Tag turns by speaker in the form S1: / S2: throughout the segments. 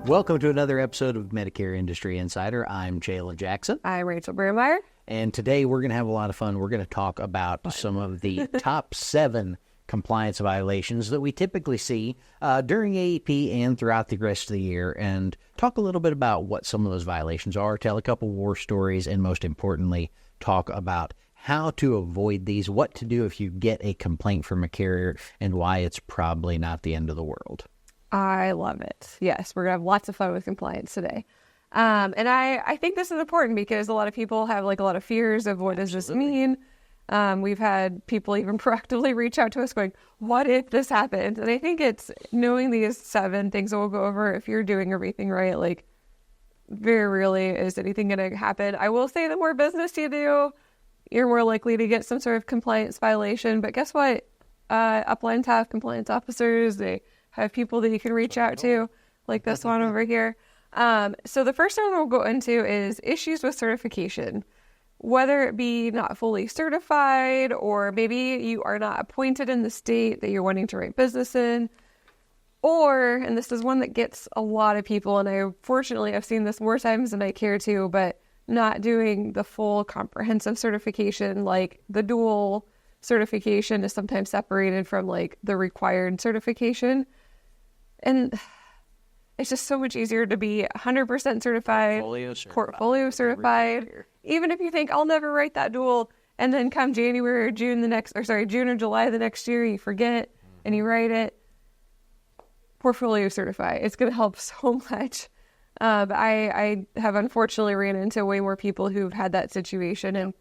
S1: Welcome to another episode of Medicare Industry Insider. I'm Jayla Jackson.
S2: I'm Rachel Brandmeier.
S1: And today we're going to have a lot of fun. We're going to talk about some of the top 7 compliance violations that we typically see during AEP and throughout the rest of the year, and talk a little bit about what some of those violations are, tell a couple war stories, and most importantly, talk about how to avoid these, what to do if you get a complaint from a carrier, and why it's probably not the end of the world.
S2: I love it. Yes, we're going to have lots of fun with compliance today. And I think this is important because a lot of people have like a lot of fears of what does this mean? We've had people even proactively reach out to us going, what if this happens? And I think it's knowing these 7 things that we'll go over. If you're doing everything right, like very rarely is anything going to happen. I will say the more business you do, you're more likely to get some sort of compliance violation. But guess what? Uplines have compliance officers. They have people that you can reach out to, like this one over here. So the first one we'll go into is issues with certification. Whether it be not fully certified, or maybe you are not appointed in the state that you're wanting to write business in, or, and this is one that gets a lot of people, and I've seen this more times than I care to, but not doing the full comprehensive certification, like the dual certification is sometimes separated from like the required certification. And it's just so much easier to be 100% certified, portfolio certified. Even if you think, I'll never write that dual, and then come January or June June or July the next year, you forget and you write it. Portfolio certified. It's going to help so much. But I have unfortunately ran into way more people who've had that situation. And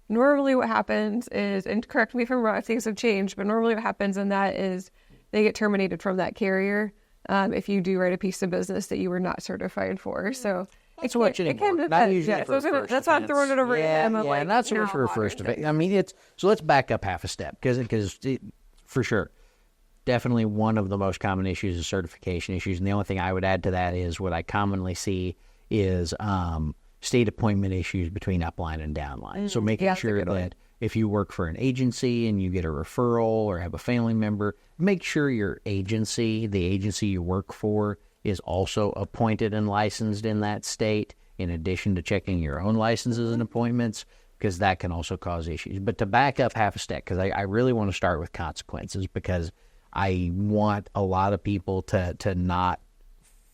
S2: normally what happens is, and correct me if I'm wrong, things have changed, but normally what happens in that is they get terminated from that carrier if you do write a piece of business that you were not certified for. So
S1: That's what you need. Not usually for first
S2: that's why I'm throwing it over him.
S1: Not so much for a first offense. I mean, so let's back up half a step, because for sure, definitely one of the most common issues is certification issues. And the only thing I would add to that is what I commonly see is state appointment issues between upline and downline. So making sure that if you work for an agency and you get a referral or have a family member, make sure your agency, the agency you work for, is also appointed and licensed in that state, in addition to checking your own licenses and appointments, because that can also cause issues. But to back up half a step, because I really want to start with consequences, because I want a lot of people to not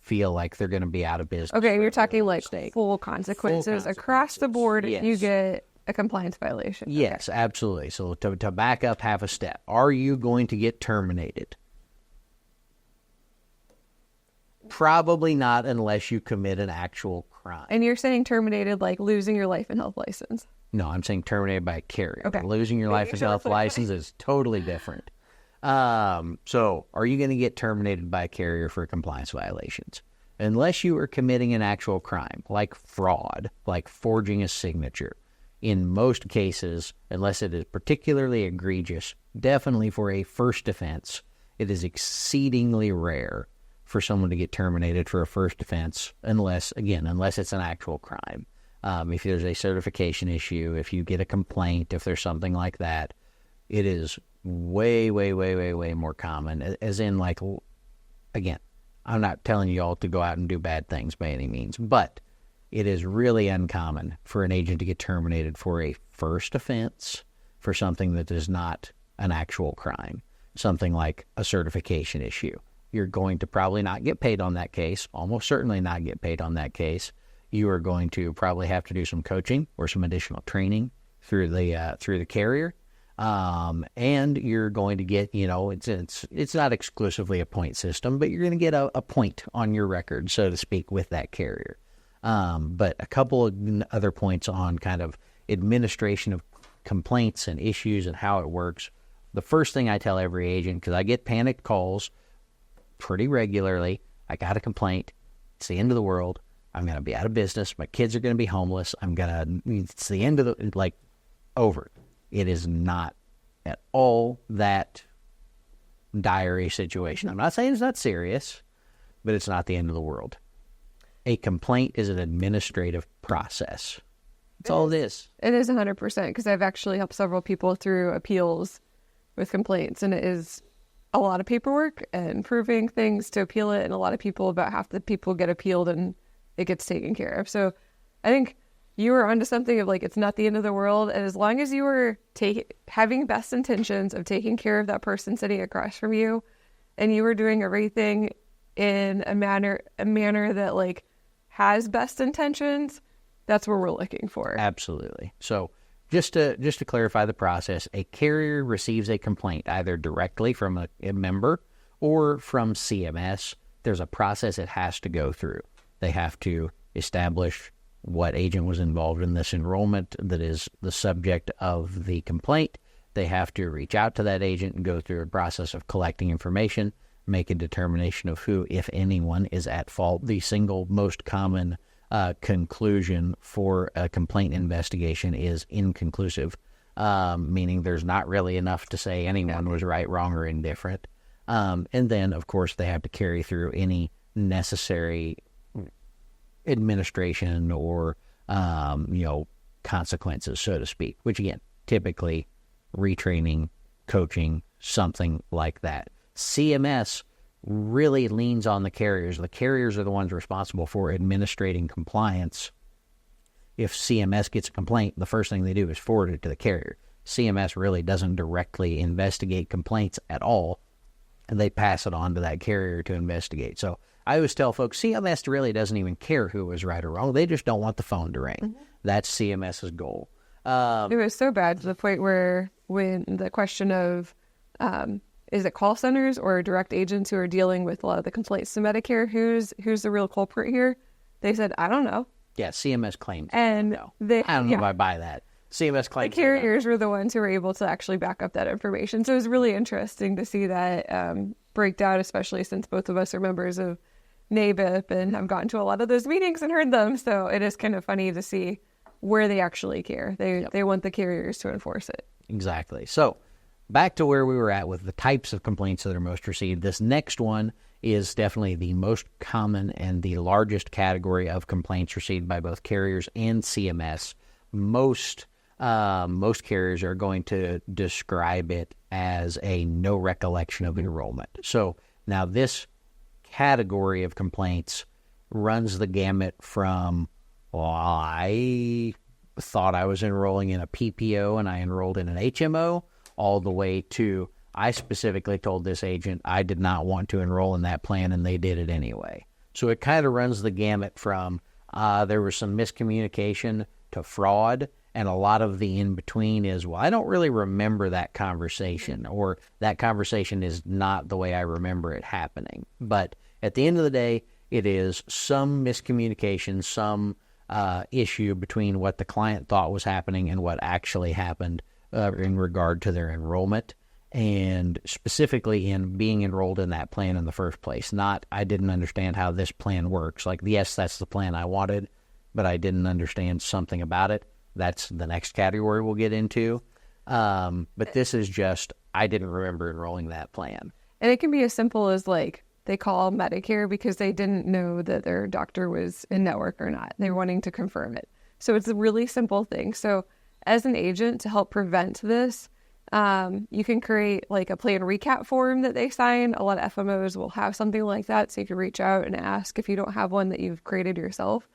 S1: feel like they're going to be out of business.
S2: Okay, you're talking like full consequences across the board if you get a compliance violation.
S1: Yes, absolutely. So to back up half a step, are you going to get terminated? Probably not, unless you commit an actual crime.
S2: And you're saying terminated like losing your life and health license?
S1: No, I'm saying terminated by a carrier.
S2: Okay.
S1: Losing your life and health license is totally different. So are you going to get terminated by a carrier for compliance violations? Unless you are committing an actual crime, like fraud, like forging a signature. In most cases, unless it is particularly egregious, definitely for a first offense, it is exceedingly rare for someone to get terminated for a first offense, unless it's an actual crime. If there's a certification issue, if you get a complaint, if there's something like that, it is way, way, way, way, way more common. As in, like, again, I'm not telling you all to go out and do bad things by any means, but it is really uncommon for an agent to get terminated for a first offense for something that is not an actual crime, something like a certification issue. You're going to probably not get paid on that case, almost certainly not get paid on that case. You are going to probably have to do some coaching or some additional training through the carrier. And you're going to get, it's not exclusively a point system, but you're going to get a point on your record, so to speak, with that carrier. But a couple of other points on kind of administration of complaints and issues and how it works. The first thing I tell every agent, because I get panicked calls pretty regularly, I got a complaint, it's the end of the world, I'm going to be out of business, my kids are going to be homeless, it's the end of the, over. It is not at all that dire a situation. I'm not saying it's not serious, but it's not the end of the world. A complaint is an administrative process. That's all it is.
S2: It is 100%, because I've actually helped several people through appeals with complaints, and it is a lot of paperwork and proving things to appeal it. And a lot of people, about half the people get appealed and it gets taken care of. So I think you were onto something of like, it's not the end of the world. And as long as you were having best intentions of taking care of that person sitting across from you, and you were doing everything in a manner that like has best intentions, that's what we're looking for.
S1: Absolutely. So just to clarify the process, a carrier receives a complaint either directly from a member or from CMS. There's a process it has to go through. They have to establish what agent was involved in this enrollment that is the subject of the complaint. They have to reach out to that agent and go through a process of collecting information, make a determination of who, if anyone, is at fault. The single most common conclusion for a complaint investigation is inconclusive, meaning there's not really enough to say anyone was right, wrong, or indifferent. And then, of course, they have to carry through any necessary administration or, consequences, so to speak, which, again, typically retraining, coaching, something like that. CMS really leans on the carriers. The carriers are the ones responsible for administrating compliance. If CMS gets a complaint, the first thing they do is forward it to the carrier. CMS really doesn't directly investigate complaints at all, and they pass it on to that carrier to investigate. So I always tell folks, CMS really doesn't even care who was right or wrong. They just don't want the phone to ring. Mm-hmm. That's CMS's goal.
S2: It was so bad to the point where when the question of is it call centers or direct agents who are dealing with a lot of the complaints to Medicare, who's the real culprit here? They said, I don't know.
S1: Yeah, CMS claims.
S2: And
S1: I don't know if I buy that. CMS claims.
S2: The carriers were the ones who were able to actually back up that information. So it was really interesting to see that breakdown, especially since both of us are members of NABIP and have gotten to a lot of those meetings and heard them. So it is kind of funny to see where they actually care. They want the carriers to enforce it.
S1: Exactly. So back to where we were at with the types of complaints that are most received. This next one is definitely the most common and the largest category of complaints received by both carriers and CMS. Most carriers are going to describe it as a no recollection of enrollment. So now this category of complaints runs the gamut from, I thought I was enrolling in a PPO and I enrolled in an HMO, all the way to I specifically told this agent I did not want to enroll in that plan and they did it anyway. So it kind of runs the gamut from there was some miscommunication to fraud, and a lot of the in-between is, well, I don't really remember that conversation, or that conversation is not the way I remember it happening. But at the end of the day, it is some miscommunication, some issue between what the client thought was happening and what actually happened in regard to their enrollment, and specifically in being enrolled in that plan in the first place. Not, I didn't understand how this plan works. Like, yes, that's the plan I wanted, but I didn't understand something about it. That's the next category we'll get into. But this is just, I didn't remember enrolling that plan.
S2: And it can be as simple as, like, they call Medicare because they didn't know that their doctor was in network or not. They're wanting to confirm it. So it's a really simple thing. So as an agent, to help prevent this, you can create like a plan recap form that they sign. A lot of FMOs will have something like that. So you can reach out and ask if you don't have one that you've created yourself.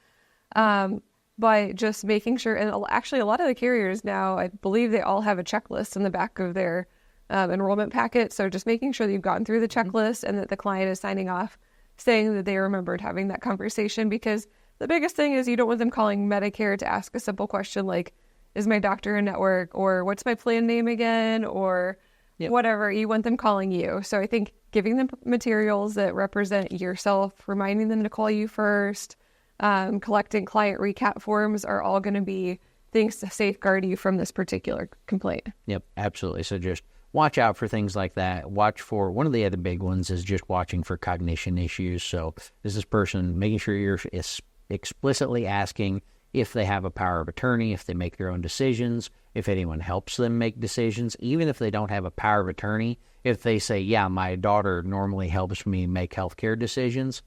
S2: By just making sure, and actually a lot of the carriers now, I believe they all have a checklist in the back of their enrollment packet. So just making sure that you've gotten through the checklist and that the client is signing off saying that they remembered having that conversation, because the biggest thing is you don't want them calling Medicare to ask a simple question like, is my doctor in network, or what's my plan name again, or whatever. You want them calling you. So I think giving them materials that represent yourself, reminding them to call you first, collecting client recap forms are all going to be things to safeguard you from this particular complaint.
S1: Yep, absolutely. So just watch out for things like that. Watch for, one of the other big ones is just watching for cognition issues. So is this person, making sure you're explicitly asking if they have a power of attorney, if they make their own decisions, if anyone helps them make decisions, even if they don't have a power of attorney. If they say, yeah, my daughter normally helps me make healthcare decisions,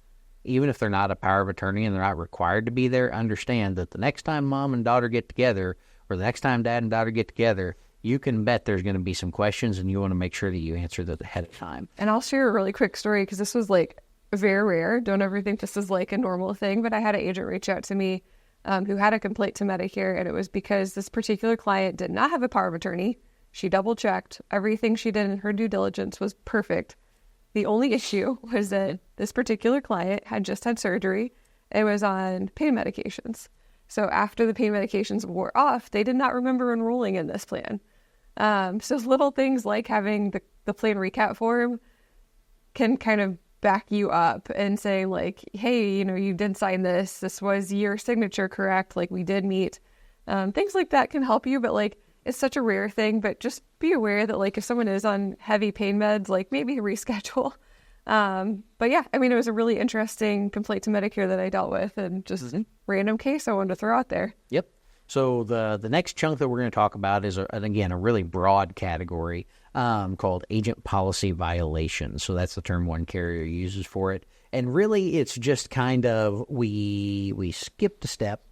S1: even if they're not a power of attorney and they're not required to be there, understand that the next time mom and daughter get together, or the next time dad and daughter get together, you can bet there's going to be some questions, and you want to make sure that you answer those ahead of time.
S2: And I'll share a really quick story because this was like very rare. Don't ever think this is like a normal thing, but I had an agent reach out to me who had a complaint to Medicare, and it was because this particular client did not have a power of attorney. She double checked. Everything she did in her due diligence was perfect. The only issue was that this particular client had just had surgery and was on pain medications. So after the pain medications wore off, they did not remember enrolling in this plan. So little things like having the plan recap form can kind of back you up and say like, hey, you did sign this. This was your signature, correct? Like we did meet. Things like that can help you, but like it's such a rare thing. But just be aware that like if someone is on heavy pain meds, like maybe reschedule. But yeah, I mean, it was a really interesting complaint to Medicare that I dealt with, and just random case I wanted to throw out there.
S1: Yep. So the next chunk that we're going to talk about is, again, a really broad category called agent policy violations. So that's the term one carrier uses for it. And really, it's just kind of we skipped a step.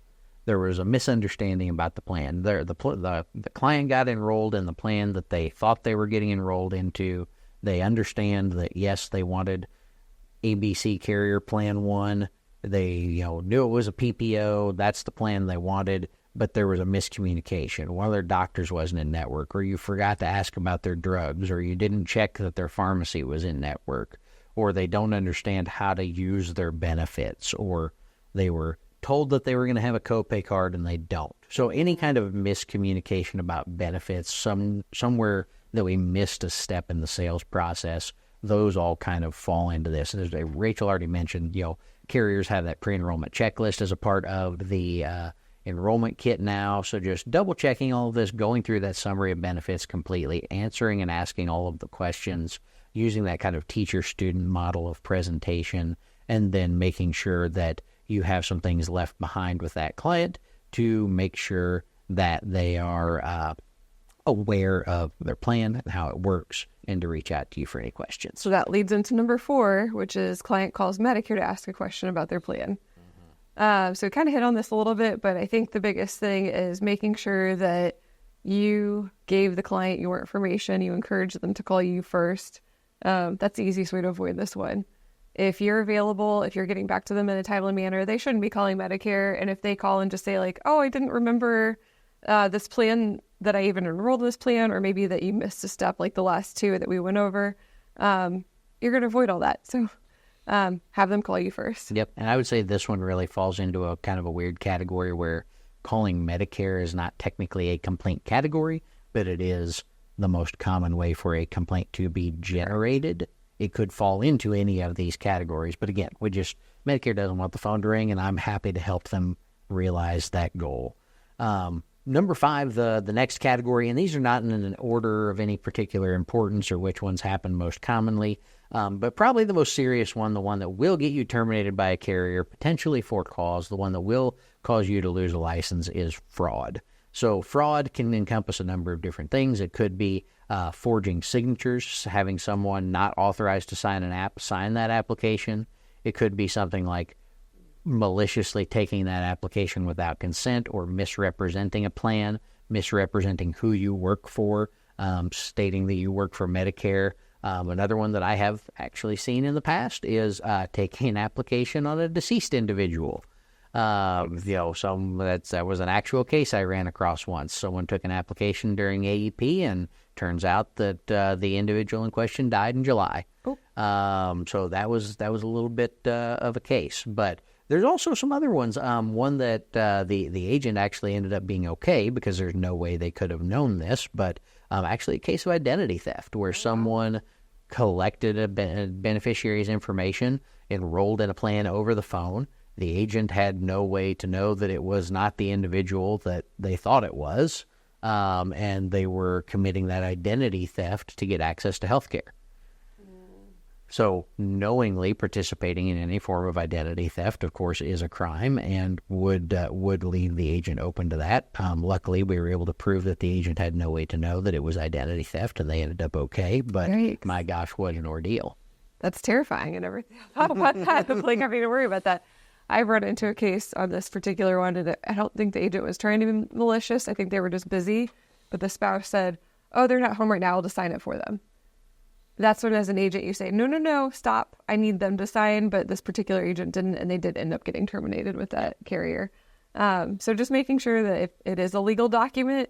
S1: There was a misunderstanding about the plan. The client got enrolled in the plan that they thought they were getting enrolled into. They understand that, yes, they wanted ABC Carrier Plan 1. They knew it was a PPO. That's the plan they wanted, but there was a miscommunication. One of their doctors wasn't in network, or you forgot to ask about their drugs, or you didn't check that their pharmacy was in network, or they don't understand how to use their benefits, or they were told that they were going to have a copay card and they don't. So any kind of miscommunication about benefits, somewhere that we missed a step in the sales process, those all kind of fall into this. And as Rachel already mentioned, carriers have that pre-enrollment checklist as a part of the enrollment kit now. So just double checking all of this, going through that summary of benefits completely, answering and asking all of the questions, using that kind of teacher-student model of presentation, and then making sure that you have some things left behind with that client to make sure that they are aware of their plan and how it works, and to reach out to you for any questions.
S2: So that leads into number 4, which is client calls Medicare to ask a question about their plan. So kind of hit on this a little bit, but I think the biggest thing is making sure that you gave the client your information, you encouraged them to call you first. That's the easiest way to avoid this one. If you're available, if you're getting back to them in a timely manner, they shouldn't be calling Medicare. And if they call and just say like, oh, I didn't remember this plan, that I even enrolled in this plan, or maybe that you missed a step like the last 2 that we went over, you're going to avoid all that. So have them call you first.
S1: Yep. And I would say this one really falls into a kind of a weird category where calling Medicare is not technically a complaint category, but it is the most common way for a complaint to be generated. It could fall into any of these categories. But again, Medicare doesn't want the phone to ring, and I'm happy to help them realize that goal. Number 5, the next category, and these are not in an order of any particular importance or which ones happen most commonly, but probably the most serious one, the one that will get you terminated by a carrier, potentially for cause, the one that will cause you to lose a license, is fraud. So fraud can encompass a number of different things. It could be forging signatures, having someone not authorized to sign sign that application. It could be something like maliciously taking that application without consent, or misrepresenting a plan, misrepresenting who you work for, stating that you work for Medicare. Another one that I have actually seen in the past is taking an application on a deceased individual. That was an actual case I ran across once. Someone took an application during AEP, and turns out that the individual in question died in July. So that was a little bit of a case, but there's also some other ones. One that the agent actually ended up being okay, because there's no way they could have known this, but actually a case of identity theft where someone collected a beneficiary's information, enrolled in a plan over the phone. The agent had no way to know that it was not the individual that they thought it was, and they were committing that identity theft to get access to health care. So knowingly participating in any form of identity theft, of course, is a crime, and would leave the agent open to that. Luckily, we were able to prove that the agent had no way to know that it was identity theft, and they ended up okay. But my gosh, what an ordeal.
S2: That's terrifying, and everything. I thought about that. Like having to worry about that. I've run into a case on this particular one, and I don't think the agent was trying to be malicious. I think they were just busy. but the spouse said, oh, they're not home right now, I'll just sign it for them. That's when, as an agent, you say, no, stop. I need them to sign, but this particular agent didn't, and they did end up getting terminated with that carrier. So just making sure that if it is a legal document,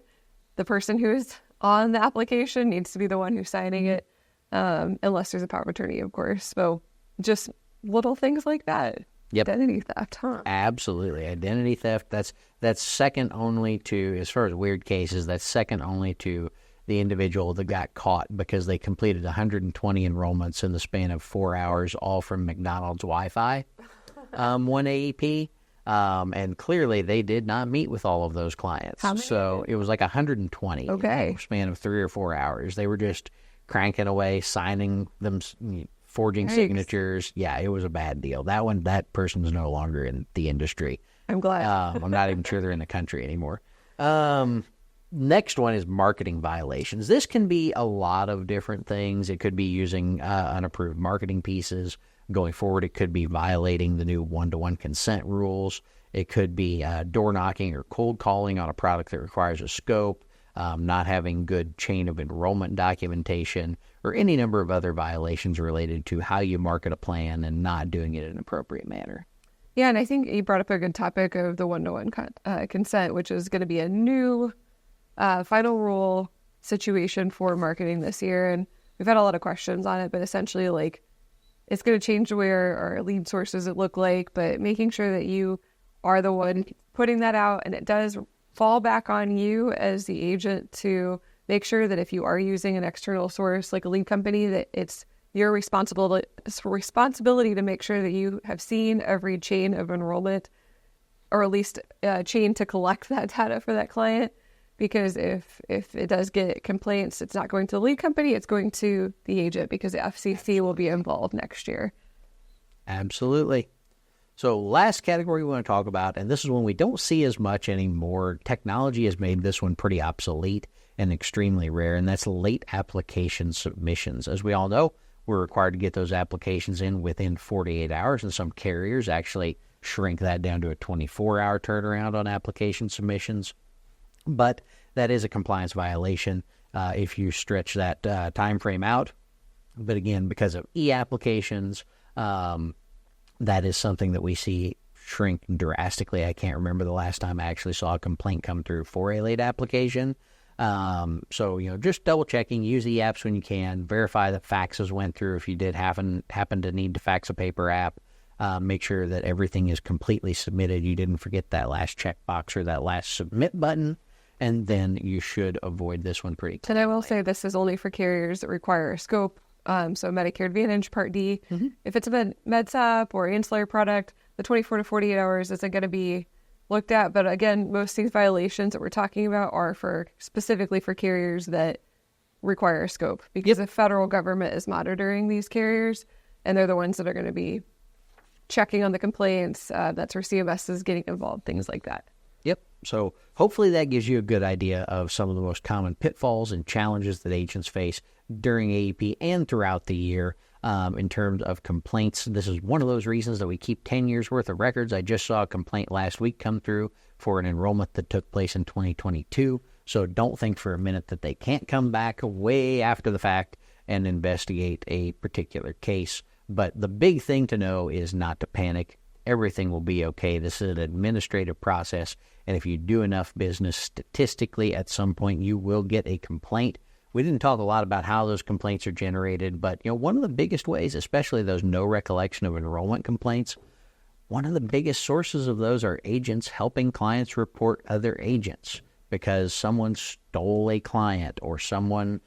S2: the person who is on the application needs to be the one who's signing it, unless there's a power of attorney, of course. So just little things like that.
S1: Yep.
S2: Identity theft, huh?
S1: Absolutely. Identity theft, that's second only to, as far as weird cases, that's second only to the individual that got caught because they completed 120 enrollments in the span of 4 hours, all from McDonald's Wi-Fi, one AEP. And clearly they did not meet with all of those clients.
S2: How many?
S1: So it was like 120
S2: Okay.
S1: in the span of 3 or 4 hours. They were just cranking away, signing them, forging
S2: Yikes.
S1: signatures. Yeah, it was a bad deal. That person's no longer in the industry.
S2: I'm glad.
S1: I'm not even sure they're in the country anymore. Next one is marketing violations. This can be a lot of different things. It could be using unapproved marketing pieces. Going forward, it could be violating the new one-to-one consent rules. It could be door knocking or cold calling on a product that requires a scope, not having good chain of enrollment documentation, or any number of other violations related to how you market a plan and not doing it in an appropriate manner.
S2: Yeah, and I think you brought up a good topic of the one-to-one consent, which is going to be a new final rule situation for marketing this year. And we've had a lot of questions on it, but essentially, like, it's going to change the way our lead sources look like, but making sure that you are the one putting that out, and it does fall back on you as the agent to make sure that if you are using an external source like a lead company, that it's your responsibility to make sure that you have seen every chain of enrollment, or at least a chain to collect that data for that client. Because if it does get complaints, it's not going to the lead company, it's going to the agent, because the FCC will be involved next year.
S1: Absolutely. So last category we want to talk about, and this is one we don't see as much anymore. Technology has made this one pretty obsolete and extremely rare, and that's late application submissions. As we all know, we're required to get those applications in within 48 hours, and some carriers actually shrink that down to a 24-hour turnaround on application submissions. But that is a compliance violation if you stretch that time frame out. But again, because of e-applications, that is something that we see shrink drastically. I can't remember the last time I actually saw a complaint come through for a late application. So, just double checking, use e-apps when you can, verify that faxes went through if you did happen to need to fax a paper app. Make sure that everything is completely submitted. You didn't forget that last checkbox or that last submit button. And then you should avoid this one pretty clearly.
S2: And I will say this is only for carriers that require a scope. So Medicare Advantage Part D. Mm-hmm. If it's a MedSup or ancillary product, the 24 to 48 hours isn't going to be looked at. But again, most of these violations that we're talking about are specifically for carriers that require a scope, because the federal government is monitoring these carriers, and they're the ones that are going to be checking on the complaints. That's where CMS is getting involved, things like that.
S1: Yep. So hopefully that gives you a good idea of some of the most common pitfalls and challenges that agents face during AEP and throughout the year in terms of complaints. This is one of those reasons that we keep 10 years worth of records. I just saw a complaint last week come through for an enrollment that took place in 2022. So don't think for a minute that they can't come back way after the fact and investigate a particular case. But the big thing to know is not to panic. Everything will be okay. This is an administrative process, and if you do enough business, statistically, at some point you will get a complaint. We didn't talk a lot about how those complaints are generated, but one of the biggest ways, especially those no recollection of enrollment complaints, one of the biggest sources of those are agents helping clients report other agents because someone stole a client or someone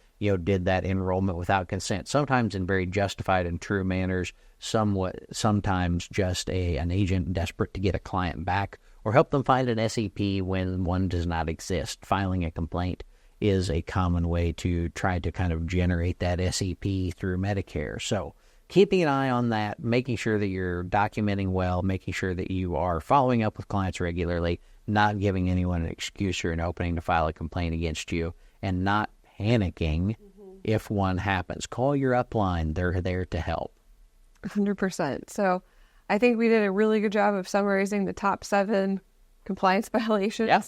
S1: did that enrollment without consent, sometimes in very justified and true manners, sometimes just an agent desperate to get a client back or help them find an SEP when one does not exist. Filing a complaint is a common way to try to kind of generate that SEP through Medicare. So keeping an eye on that, making sure that you're documenting well, making sure that you are following up with clients regularly, not giving anyone an excuse or an opening to file a complaint against you, and not panicking if one happens. Call your upline. They're there to help.
S2: 100%. So I think we did a really good job of summarizing the top 7 compliance violations.
S1: Yeah.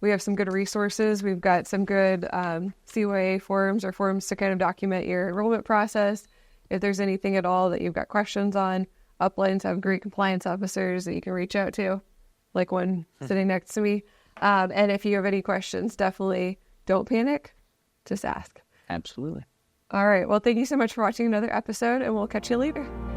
S2: We have some good resources. We've got some good CYA forums or forums to kind of document your enrollment process. If there's anything at all that you've got questions on, Uplands have great compliance officers that you can reach out to, like one sitting next to me. And if you have any questions, definitely don't panic. Just ask.
S1: Absolutely.
S2: All right. Well, thank you so much for watching another episode, and we'll catch you later.